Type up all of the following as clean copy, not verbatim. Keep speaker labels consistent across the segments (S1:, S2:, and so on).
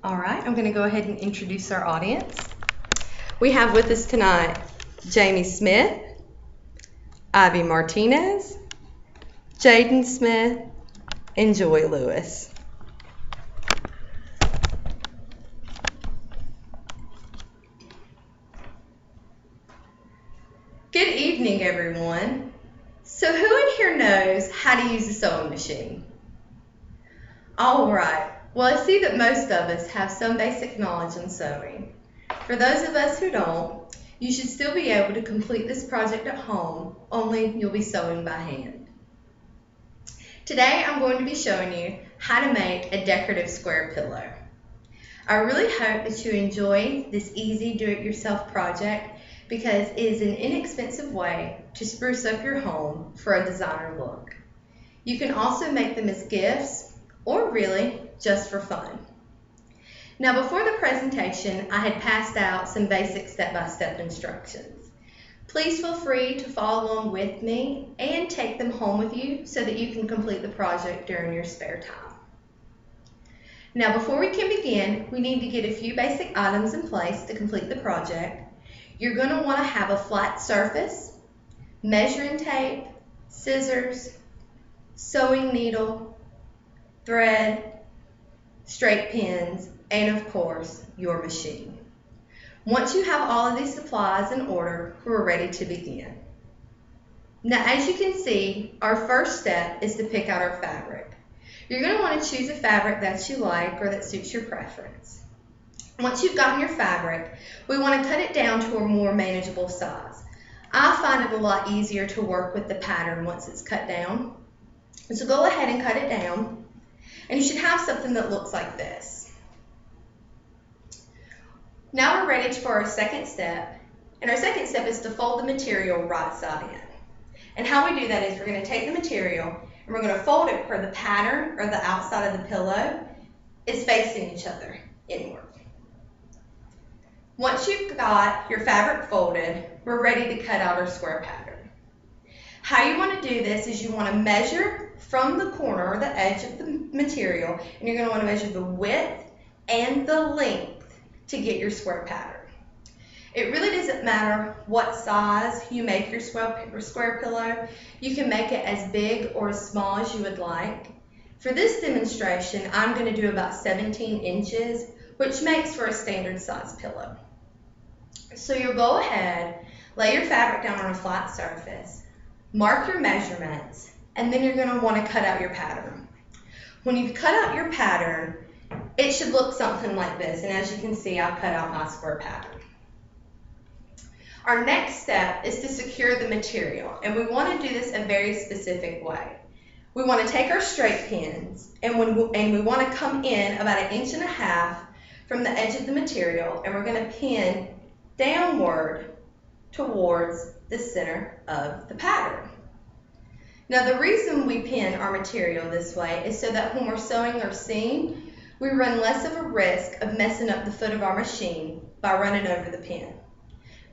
S1: All right, I'm going to go ahead and introduce our audience. We have with us tonight Jamie Smith, Ivy Martinez, Jaden Smith, and Joy Lewis. Good evening, everyone. So who in here knows how to use a sewing machine? All right. Well, I see that most of us have some basic knowledge in sewing. For those of us who don't, you should still be able to complete this project at home, only you'll be sewing by hand. Today, I'm going to be showing you how to make a decorative square pillow. I really hope that you enjoy this easy do-it-yourself project because it is an inexpensive way to spruce up your home for a designer look. You can also make them as gifts or really just for fun. Now, before the presentation, I had passed out some basic step-by-step instructions. Please feel free to follow along with me and take them home with you so that you can complete the project during your spare time. Now, before we can begin, we need to get a few basic items in place to complete the project. You're going to want to have a flat surface, measuring tape, scissors, sewing needle, thread, straight pins, and of course, your machine. Once you have all of these supplies in order, we're ready to begin. Now, as you can see, our first step is to pick out our fabric. You're going to want to choose a fabric that you like or that suits your preference. Once you've gotten your fabric, we want to cut it down to a more manageable size. I find it a lot easier to work with the pattern once it's cut down. So go ahead and cut it down. And you should have something that looks like this. Now we're ready for our second step. And our second step is to fold the material right side in. And how we do that is we're going to take the material and we're going to fold it where the pattern or the outside of the pillow is facing each other inward. Once you've got your fabric folded, we're ready to cut out our square pattern. How you want to do this is you want to measure from the corner or the edge of the material, and you're going to want to measure the width and the length to get your square pattern. It really doesn't matter what size you make your square pillow. You can make it as big or as small as you would like. For this demonstration, I'm going to do about 17 inches, which makes for a standard size pillow. So you'll go ahead, lay your fabric down on a flat surface, mark your measurements, and then you're going to want to cut out your pattern. When you cut out your pattern, it should look something like this. And as you can see, I've cut out my square pattern. Our next step is to secure the material. And we want to do this a very specific way. We want to take our straight pins and we want to come in about 1.5 inches from the edge of the material. And we're going to pin downward towards the center of the pattern. Now, the reason we pin our material this way is so that when we're sewing our seam, we run less of a risk of messing up the foot of our machine by running over the pin.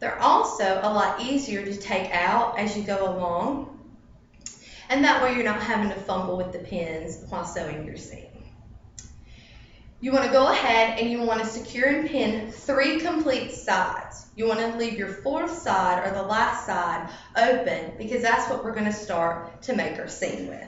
S1: They're also a lot easier to take out as you go along, and that way you're not having to fumble with the pins while sewing your seam. You want to go ahead and you want to secure and pin 3 complete sides. You want to leave your 4th side or the last side open because that's what we're going to start to make our seam with.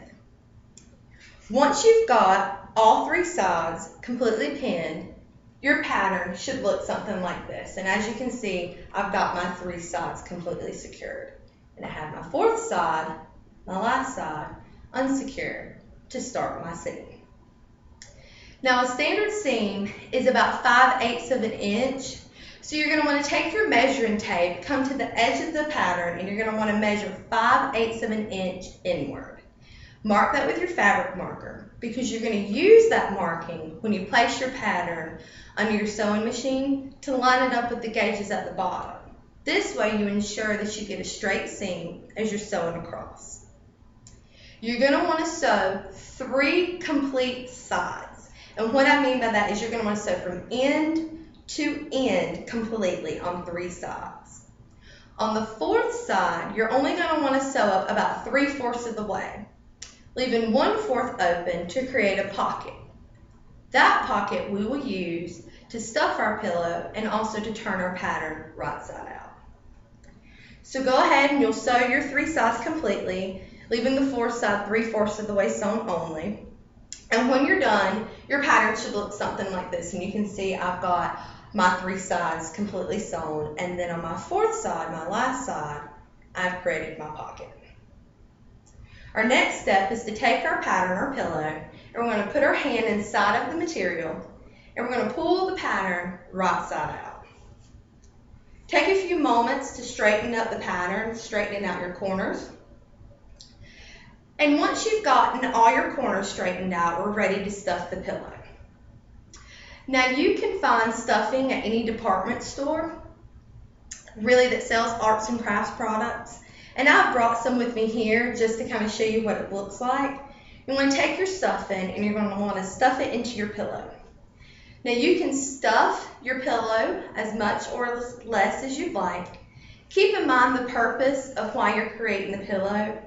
S1: Once you've got all 3 sides completely pinned, your pattern should look something like this. And as you can see, I've got my 3 sides completely secured. And I have my 4th side, my last side, unsecured to start my seam. Now, a standard seam is about 5/8 of an inch. So you're going to want to take your measuring tape, come to the edge of the pattern, and you're going to want to measure 5/8 of an inch inward. Mark that with your fabric marker because you're going to use that marking when you place your pattern under your sewing machine to line it up with the gauges at the bottom. This way you ensure that you get a straight seam as you're sewing across. You're going to want to sew 3 complete sides. And what I mean by that is you're going to want to sew from end to end completely on 3 sides. On the 4th side, you're only going to want to sew up about 3/4 of the way, leaving 1/4 open to create a pocket. That pocket we will use to stuff our pillow and also to turn our pattern right side out. So go ahead and you'll sew your 3 sides completely, leaving the fourth side 3/4 of the way sewn only. And when you're done, your pattern should look something like this. And you can see I've got my 3 sides completely sewn, and then on my 4th side, my last side, I've created my pocket. Our next step is to take our pattern, our pillow, and we're going to put our hand inside of the material, and we're going to pull the pattern right side out. Take a few moments to straighten up the pattern, straightening out your corners. And once you've gotten all your corners straightened out, we're ready to stuff the pillow. Now you can find stuffing at any department store, really, that sells arts and crafts products. And I've brought some with me here just to kind of show you what it looks like. You want to take your stuffing and you're going to want to stuff it into your pillow. Now you can stuff your pillow as much or less as you'd like. Keep in mind the purpose of why you're creating the pillow.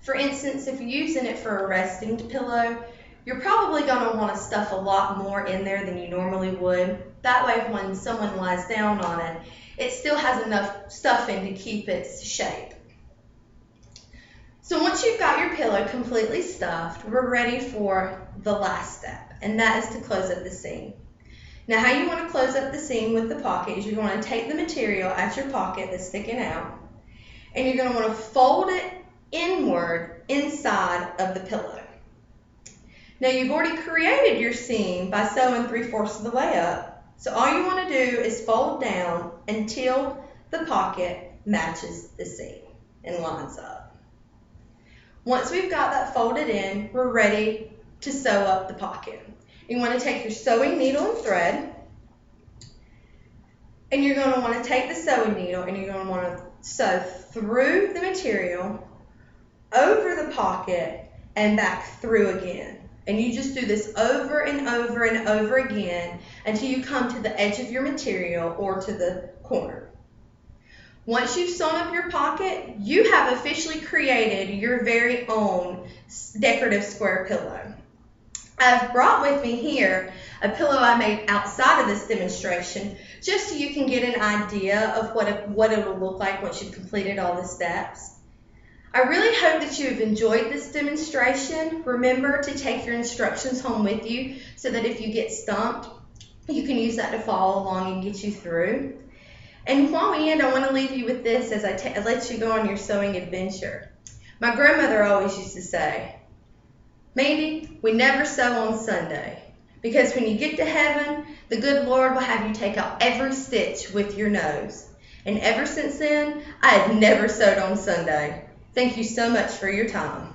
S1: For instance, if you're using it for a resting pillow, you're probably going to want to stuff a lot more in there than you normally would. That way when someone lies down on it, it still has enough stuffing to keep its shape. So once you've got your pillow completely stuffed, we're ready for the last step, and that is to close up the seam. Now how you want to close up the seam with the pocket is you're going to take the material at your pocket that's sticking out, and you're going to want to fold it inward inside of the pillow. Now you've already created your seam by sewing 3/4 of the way up, so all you want to do is fold down until the pocket matches the seam and lines up. Once we've got that folded in, we're ready to sew up the pocket. You want to take your sewing needle and thread, and you're going to want to take the sewing needle and you're going to want to sew through the material, over the pocket, and back through again. And you just do this over and over and over again until you come to the edge of your material or to the corner. Once you've sewn up your pocket, you have officially created your very own decorative square pillow. I've brought with me here a pillow I made outside of this demonstration, just so you can get an idea of what it will look like once you've completed all the steps. I really hope that you have enjoyed this demonstration. Remember to take your instructions home with you so that if you get stumped, you can use that to follow along and get you through. And while we end, I want to leave you with this as I let you go on your sewing adventure. My grandmother always used to say, "Mandy, we never sew on Sunday, because when you get to heaven, the good Lord will have you take out every stitch with your nose." And ever since then, I have never sewed on Sunday. Thank you so much for your time.